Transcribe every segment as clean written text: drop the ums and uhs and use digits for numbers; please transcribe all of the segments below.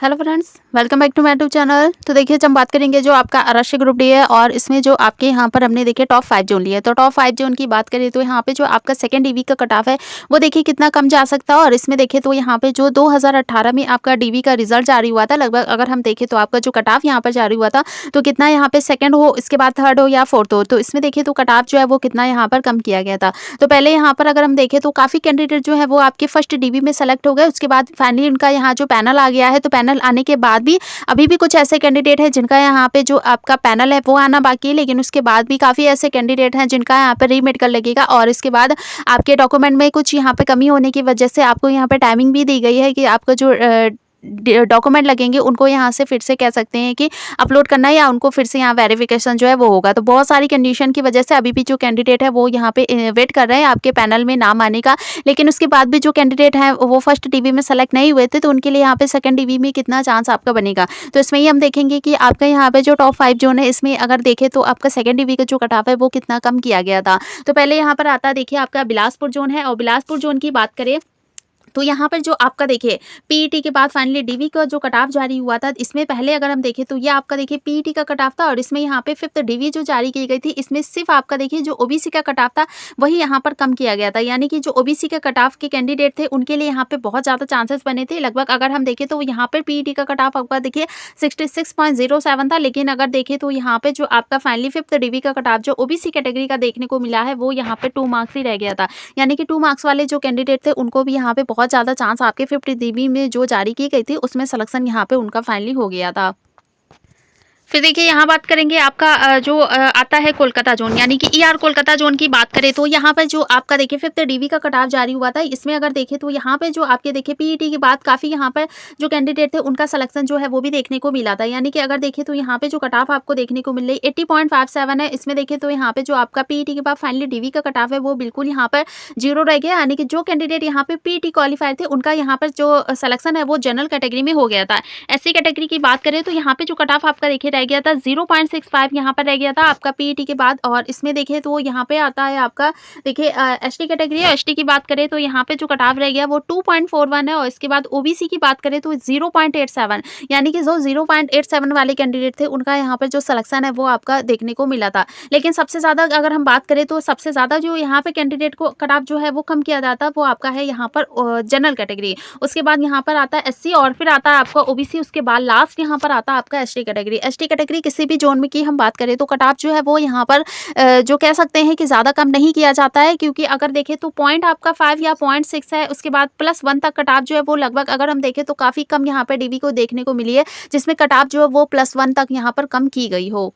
Hello friends, welcome back to my YouTube channel. तो देखिए जब हम बात करेंगे जो आपका आरक्षक ग्रुप डी है और इसमें जो आपके यहाँ पर हमने देखिए टॉप 5 जोन लिए। तो टॉप 5 जोन की बात करें तो यहाँ पे जो आपका सेकंड डीवी का कट ऑफ है वो देखिए कितना कम जा सकता है। और इसमें देखें तो यहाँ पे जो 2018 में आपका डीवी का रिजल्ट जारी हुआ था, लगभग अगर हम देखें तो आपका जो कट ऑफ यहाँ पर जारी हुआ था तो कितना यहाँ पे सेकंड हो, इसके बाद थर्ड हो या फोर्थ हो, तो इसमें देखिए तो कट ऑफ जो है वो कितना यहाँ पर कम किया गया था। तो पहले यहाँ पर अगर हम देखें तो काफ़ी कैंडिडेट जो है वो आपके फर्स्ट डीवी में सेलेक्ट हो गए। उसके बाद फाइनली उनका यहाँ जो पैनल आ गया है, तो पैनल आने के बाद भी अभी भी कुछ ऐसे कैंडिडेट हैं जिनका यहाँ पे जो आपका पैनल है वो आना बाकी है, लेकिन उसके बाद भी काफ़ी ऐसे कैंडिडेट हैं जिनका यहाँ पे रीमेडिकल लगेगा। और इसके बाद आपके डॉक्यूमेंट में कुछ यहाँ पे कमी होने की वजह से आपको यहाँ पे टाइमिंग भी दी गई है कि आपका जो डॉक्यूमेंट लगेंगे उनको यहाँ से फिर से कह सकते हैं कि अपलोड करना है या उनको फिर से यहाँ वेरिफिकेशन जो है वो होगा। तो बहुत सारी कंडीशन की वजह से अभी भी जो कैंडिडेट है वो यहाँ पे वेट कर रहे हैं आपके पैनल में नाम आने का। लेकिन उसके बाद भी जो कैंडिडेट हैं वो फर्स्ट डीवी में सेलेक्ट नहीं हुए थे, तो उनके लिए यहाँ पे सेकंड डीवी में कितना चांस आपका बनेगा। तो इसमें ही हम देखेंगे कि आपका यहाँ पे जो टॉप 5 जोन है इसमें अगर देखें तो आपका सेकंड डीवी का जो कट ऑफ है वो कितना कम किया गया था। तो पहले यहाँ पर आता है देखिए आपका बिलासपुर जोन है, और बिलासपुर जोन की बात करें तो यहाँ पर जो आपका देखिए पीईटी के बाद फाइनली डीवी का जो कट ऑफ जारी हुआ था, इसमें पहले अगर हम देखें तो ये आपका देखिए पीईटी का कट ऑफ था, और इसमें यहाँ पे 5th डीवी जो जारी की गई थी इसमें सिर्फ आपका देखिए जो ओबीसी का कट ऑफ था वही यहाँ पर कम किया गया था। यानी कि जो ओबीसी का कट ऑफ के कैंडिडेट थे उनके लिए यहाँ पे बहुत ज़्यादा चांसेस बने थे। लगभग अगर हम देखें तो यहाँ पर पीईटी का कट ऑफ आपका देखिए 66.07 था, लेकिन अगर देखें तो यहाँ पे जो आपका फाइनली 5th डीवी का कट ऑफ जो ओबीसी कैटेगरी का देखने को मिला है वो यहाँ पे 2 मार्क्स ही रह गया था। यानी कि 2 मार्क्स वाले जो कैंडिडेट थे उनको भी यहाँ पे बहुत ज़्यादा चांस आपके 50 डीबी में जो जारी की गई थी उसमें सिलेक्शन यहाँ पे उनका फाइनली हो गया था। फिर देखिए यहाँ बात करेंगे आपका जो आता है कोलकाता जोन, यानी कि ईआर कोलकाता जोन की बात करें तो यहाँ पर जो आपका देखिए 5th डीवी का कट ऑफ जारी हुआ था, इसमें अगर देखें तो यहाँ पे जो आपके देखिए पीईटी के बाद काफ़ी यहाँ पर जो कैंडिडेट थे उनका सिलेक्शन जो है वो भी देखने को मिला था। यानी कि अगर देखें तो यहाँ पे जो कट ऑफ आपको देखने को मिल रही 80.57 है। इसमें देखें तो यहाँ पे जो आपका पीईटी के बाद फाइनली डीवी का कट ऑफ है वो बिल्कुल यहाँ पर 0 रह गया। यानी कि जो कैंडिडेट यहाँ पे पीईटी क्वालिफायर थे उनका यहाँ पर जो सिलेक्शन है वो जनरल कैटेगरी में हो गया था। एससी कैटेगरी की बात करें तो यहाँ पे जो कट ऑफ आपका देखिए रह गया था 0.65 यहाँ पर रह गया था आपका पीईटी के बाद। और इसमें देखिए तो यहाँ पे आता है आपका देखिए एसटी कैटेगरी है। एसटी की बात करें तो यहाँ पे जो कट ऑफ रह गया वो 2.41 है, और इसके बाद ओबीसी की बात करें तो 0.87, यानी कि जो 0.87 वाले कैंडिडेट थे उनका यहाँ पर जो सिलेक्शन है वो आपका देखने को मिला था। लेकिन सबसे ज़्यादा अगर हम बात करें तो सबसे ज़्यादा जो यहाँ पे कैंडिडेट को कट ऑफ जो है वो कम किया जाता है वो आपका है यहाँ पर जनरल कैटेगरी। उसके बाद यहाँ पर आता है एससी, और फिर आता है आपका ओबीसी, उसके बाद लास्ट यहाँ पर आता है आपका एसटी कैटेगरी। एसटी कैटेगरी किसी भी जोन में की हम बात करें तो कट ऑफ जो है वो यहाँ पर जो कह सकते हैं कि ज़्यादा कम नहीं किया जाता है, क्योंकि अगर देखें तो पॉइंट आपका 5 या 0.6 है। उसके बाद +1 तक कट ऑफ जो है वो लगभग अगर हम देखें तो काफ़ी कम यहाँ पर डीवी को देखने को मिली है, जिसमें कट ऑफ जो है वो +1 तक यहाँ पर कम की गई हो।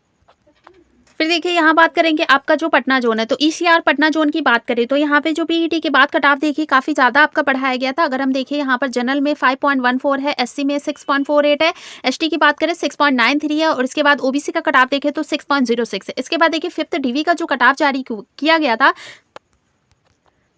फिर देखिए यहाँ बात करेंगे आपका जो पटना जोन है, तो ईसीआर पटना जोन की बात करें तो यहाँ पे जो पीईटी के बाद कट ऑफ देखिए काफ़ी ज़्यादा आपका बढ़ाया गया था। अगर हम देखिए यहाँ पर जनरल में 5.14 है, एससी में 6.48 है, एसटी की बात करें 6.93 है, और इसके बाद ओबीसी का कट ऑफ देखें तो 6.06 है। इसके बाद देखिए 5th डीवी का जो कट ऑफ जारी किया गया था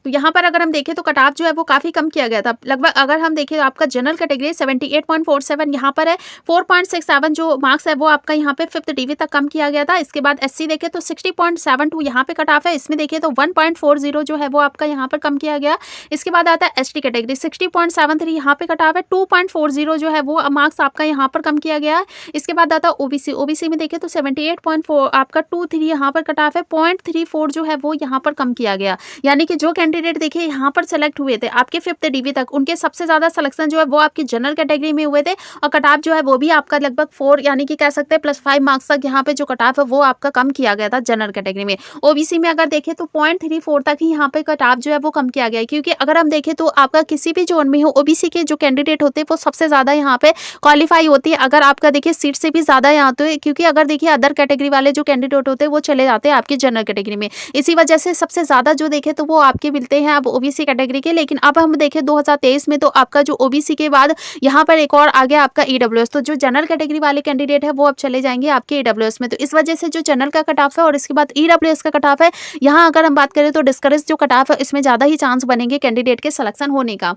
तो यहाँ पर अगर हम देखें तो कट ऑफ जो है वो काफ़ी कम किया गया था। लगभग अगर हम देखें तो आपका जनरल कैटेगरी 78.47 यहाँ पर है, 4.67 जो मार्क्स है वो आपका यहाँ पे 5th डीवी तक कम किया गया था। इसके बाद एससी देखें तो 60.72 यहाँ पे कट ऑफ है। इसमें देखिए तो 1.40 जो है वो आपका यहाँ पर कम किया गया। इसके बाद आता है एसटी कैटेगरी 60.73 यहाँ पे कट ऑफ है, 2.40 जो है वो मार्क्स आपका यहाँ पर कम किया गया है। इसके बाद आता है ओबीसी, ओबीसी में देखें तो 78.4 आपका 23 यहाँ पर कट ऑफ है, 0.34 जो है वो यहाँ पर कम किया गया। यानी कि जो कैंडिडेट देखिए यहाँ पर सेलेक्ट हुए थे आपके 5th डीवी तक, उनके सबसे ज्यादा सिलेक्शन जो है वो आपकी जनरल कैटेगरी में हुए थे, और कट ऑफ जो है वो भी आपका लगभग 4 यानी कि कह सकते हैं +5 मार्क्स तक यहाँ पे जो कट ऑफ है वो आपका कम किया गया था जनरल कैटेगरी में। ओबीसी में अगर देखें तो 0.34 तक ही यहाँ पे कट ऑफ जो है वो कम किया गया है, क्योंकि अगर हम देखें तो आपका किसी भी जोन में हो ओबीसी के जो कैंडिडेट होते हैं वो सबसे ज्यादा यहाँ पे क्वालिफाई होती है। अगर आपका देखिए सीट से भी ज्यादा यहाँ तो, क्योंकि अगर देखिए अदर कैटेगरी वाले जो कैंडिडेट होते हैं वो चले जाते हैं आपकी जनरल कैटेगरी में। इसी वजह से सबसे ज्यादा जो देखे तो वो आपके मिलते हैं अब ओबीसी कैटेगरी के। लेकिन अब हम देखें 2023 में तो आपका जो ओबीसी के बाद यहाँ पर एक और आ गया आपका ईडब्ल्यूएस, तो जो जनरल कैटेगरी वाले कैंडिडेट है वो अब चले जाएंगे आपके ईडब्ल्यूएस में। तो इस वजह से जो जनरल का कट ऑफ है और इसके बाद ईडब्ल्यूएस का कट ऑफ है, यहाँ अगर हम बात करें तो डिस्करेज जो कट ऑफ है इसमें ज़्यादा ही चांस बनेंगे कैंडिडेट के सिलेक्शन होने का।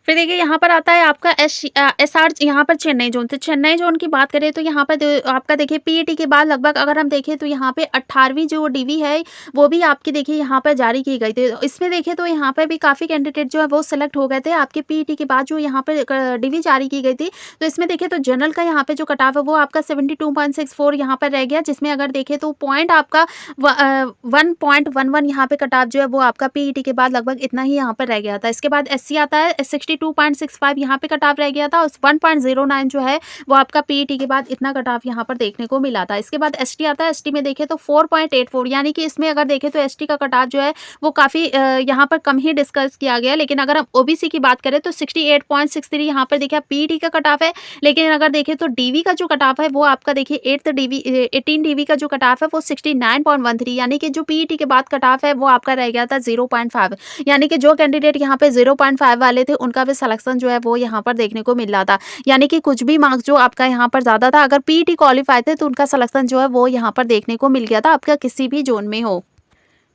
फिर देखिए यहाँ पर आता है आपका एसआर, यहाँ पर चेन्नई जोन। तो चेन्नई जोन की बात करें तो यहाँ पर आपका देखिए पीईटी के बाद लगभग अगर हम देखें तो यहाँ पे 18वीं जो डीवी है वो भी आपकी देखिए यहाँ पर जारी की गई थी। इसमें देखें तो यहाँ पर भी काफ़ी कैंडिडेट जो है वो सिलेक्ट हो गए थे आपके पीईटी के बाद जो यहाँ पर डीवी जारी की गई थी। तो इसमें देखें तो जनरल का यहाँ पे जो कटाव है वो आपका 72.64 यहाँ पर रह गया, जिसमें अगर देखें तो पॉइंट आपका 1.11 यहाँ पे कटाव जो है वो आपका पीईटी के बाद लगभग इतना ही यहाँ पर रह गया था। इसके बाद एससी आता है 62.65 यहाँ पे कटाव रह गया था, उस 1.09 जो है वो आपका पीईटी के बाद इतना कटाव यहाँ पर देखने को मिला था। इसके बाद एसटी आता है, एसटी में देखें तो 4.84, यानी कि इसमें अगर देखें तो एसटी का कटाव जो है वो काफ़ी यहाँ पर कम ही डिस्कस किया गया। लेकिन अगर हम ओबीसी की बात करें तो 68.63 यहाँ पर देखिए पीईटी का कटाव है। लेकिन अगर देखें तो डीवी का जो कटाव है वो आपका देखिए 18 डीवी का जो कटाव है वो 69.13, यानी कि जो पीईटी के बाद कटाव है वो आपका रह गया था 0.5, यानी कि जो कैंडिडेट यहाँ पे 0.5 वाले थे उनका भी सिलेक्शन जो है वो यहाँ पर देखने को मिल रहा था। यानी कि कुछ भी मार्क्स जो आपका यहाँ पर ज़्यादा था, अगर पीईटी क्वालिफाई थे तो उनका सिलेक्शन जो है वो यहाँ पर देखने को मिल गया था, आपका किसी भी जोन में हो।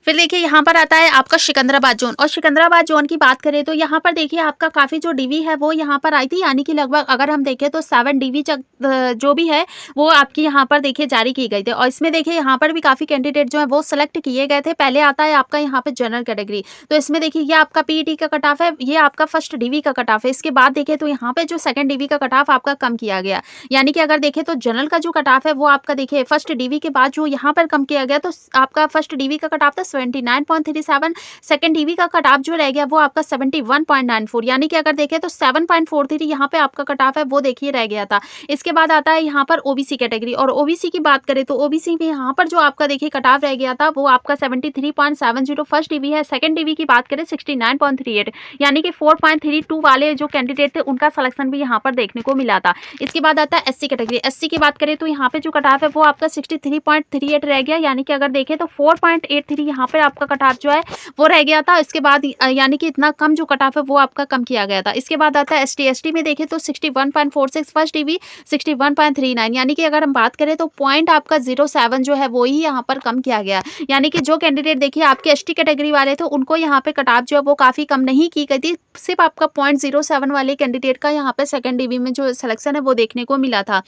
फिर देखिए यहाँ पर आता है आपका सिकंदराबाद जोन, और सिकंदराबाद जोन की बात करें तो यहाँ पर देखिए आपका काफ़ी जो डीवी है वो यहाँ पर आई थी, यानी कि लगभग अगर हम देखें तो 7 डीवी जो भी है वो आपकी यहाँ पर देखिए जारी की गई थी। और इसमें देखिए यहाँ पर भी काफ़ी कैंडिडेट जो है वो सिलेक्ट किए गए थे। पहले आता है आपका यहाँ पे जनरल कैटेगरी, तो इसमें देखिए ये आपका पीईटी का कट ऑफ है, ये आपका फर्स्ट डीवी का कट ऑफ है। इसके बाद देखें तो यहाँ पे जो सेकंड डीवी का कट ऑफ आपका कम किया गया, यानी कि अगर देखें तो जनरल का जो कट ऑफ है वो आपका देखिए फर्स्ट डीवी के बाद जो यहाँ पर कम किया गया, तो आपका फर्स्ट डीवी का कट ऑफ था 79.37, सेकंड डीवी का कट ऑफ जो रह गया वो आपका 71.94, यानी कि अगर देखें तो 7.43 यहाँ पे आपका कट ऑफ है वो देखिए रह गया था। इसके बाद आता है यहाँ पर ओबीसी कैटेगरी, और ओबीसी की बात करें तो ओबीसी में यहाँ पर जो आपका देखिए कट ऑफ रह गया था वो आपका 73.70 फर्स्ट डीवी है। सेकंड डीवी की बात करें 69.38, यानी कि 4.32 वाले जो कैंडिडेट थे उनका सिलेक्शन भी यहाँ पर देखने को मिला था। इसके बाद आता है एससी कैटेगरी, एससी की बात करें तो यहाँ पे जो कट ऑफ है वो आपका 63.38 रह गया, यानी कि अगर देखें तो 4.83 यहाँ पर आपका कट ऑफ जो है वो रह गया था। इसके बाद यानी कि इतना कम जो कट ऑफ है वो आपका कम किया गया था। इसके बाद आता है एसटी, एसटी में देखें तो 61.46 फर्स्ट डीवी 61.39, यानी कि अगर हम बात करें तो पॉइंट आपका 07 जो है वो ही यहाँ पर कम किया गया, यानी कि जो कैंडिडेट देखिए आपके एसटी कैटेगरी वाले थे उनको यहाँ पे कट ऑफ जो है वो काफ़ी कम नहीं की गई थी, सिर्फ आपका 0.07 वाले कैंडिडेट का यहाँ पे सेकंड डीवी में जो सिलेक्शन है वो देखने को मिला था।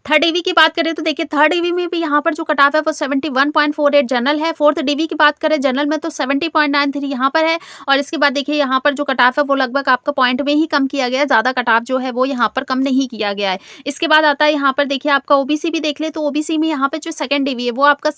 थर्ड डीवी की बात करें तो देखिए थर्ड डीवी में भी यहाँ पर जो कट ऑफ है वो 71.48 जनरल है। फोर्थ डीवी की बात करें जनरल में तो 70.93 यहाँ पर है, और इसके बाद देखिए यहाँ पर जो कट ऑफ है वो लगभग आपका पॉइंट में ही कम किया गया है, ज़्यादा कट ऑफ जो है वो यहाँ पर कम नहीं किया गया है। इसके बाद आता है यहाँ पर देखिए आपका ओबीसी भी देख ले, तो ओबीसी में यहाँ पर जो सेकंड डीवी है वो आपका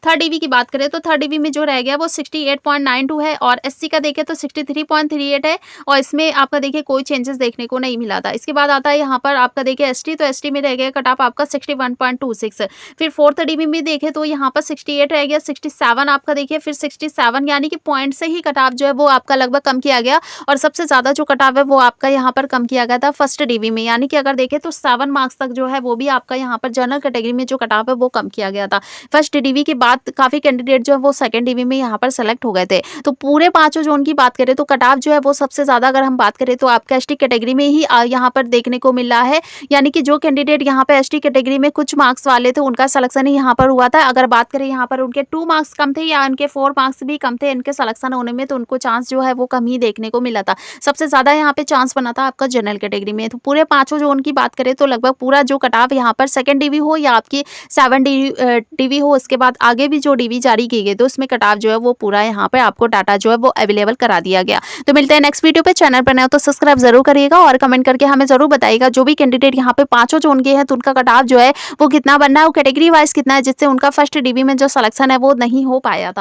थर्ड डीवी की बात करें तो थर्ड डीवी में जो रह गया वो 68.92 है, और एससी का देखें तो 63.38 है, और इसमें आपका देखिए कोई चेंजेस देखने को नहीं मिला था। इसके बाद आता है यहाँ पर आपका देखिए एसटी, तो एसटी में रह गया कट ऑफ आपका 61.26। फिर फोर्थ डीवी में देखें तो यहाँ पर 68 रह गया, 67 आपका देखिए फिर 67, यानी कि पॉइंट से ही कट ऑफ जो है वो आपका लगभग कम किया गया, और सबसे ज़्यादा जो कट ऑफ है वो आपका यहाँ पर कम किया गया था फर्स्ट डीवी में, यानी कि अगर देखें तो 7 मार्क्स तक जो है वो भी आपका यहाँ पर जनरल कैटेगरी में जो कट ऑफ है वो कम किया गया था। फर्स्ट डीवी के काफी कैंडिडेट जो है वो सेकंड डीवी में यहाँ पर सेलेक्ट हो गए थे। तो पूरे पांचों जोन की बात करें तो कट ऑफ जो है वो सबसे ज्यादा अगर हम बात करें तो आपका एसटी कैटेगरी में ही यहाँ पर देखने को मिल रहा है, यानी कि जो कैंडिडेट यहाँ पे एसटी कैटेगरी में कुछ मार्क्स वाले थे उनका सिलेक्शन ही यहाँ पर हुआ था। अगर बात करें यहाँ पर उनके 2 मार्क्स कम थे या उनके 4 मार्क्स भी कम थे इनके सिलेक्शन होने में, तो उनको चांस जो है वो कम ही देखने को मिला था। सबसे ज्यादा यहाँ पे चांस बना था आपका जनरल कैटेगरी में। तो पूरे पांचों जोन की बात करें तो लगभग पूरा जो कट ऑफ यहाँ पर सेकंड डीवी हो या आपकी 7 डीवी हो, उसके बाद आगे भी जो डीवी जारी की गई तो उसमें कट ऑफ जो है वो पूरा यहाँ पे आपको डाटा जो है वो अवेलेबल करा दिया गया। तो मिलते हैं नेक्स्ट वीडियो पे। चैनल पर नए हो तो सब्सक्राइब जरूर करिएगा, और कमेंट करके हमें जरूर बताइएगा जो भी कैंडिडेट यहाँ पे पांचों जोन के हैं तो उनका कट ऑफ जो है वो कितना बनना है, वो कैटेगरी वाइज कितना है, जिससे उनका फर्स्ट डीवी में जो सिलेक्शन है वो नहीं हो पाया था।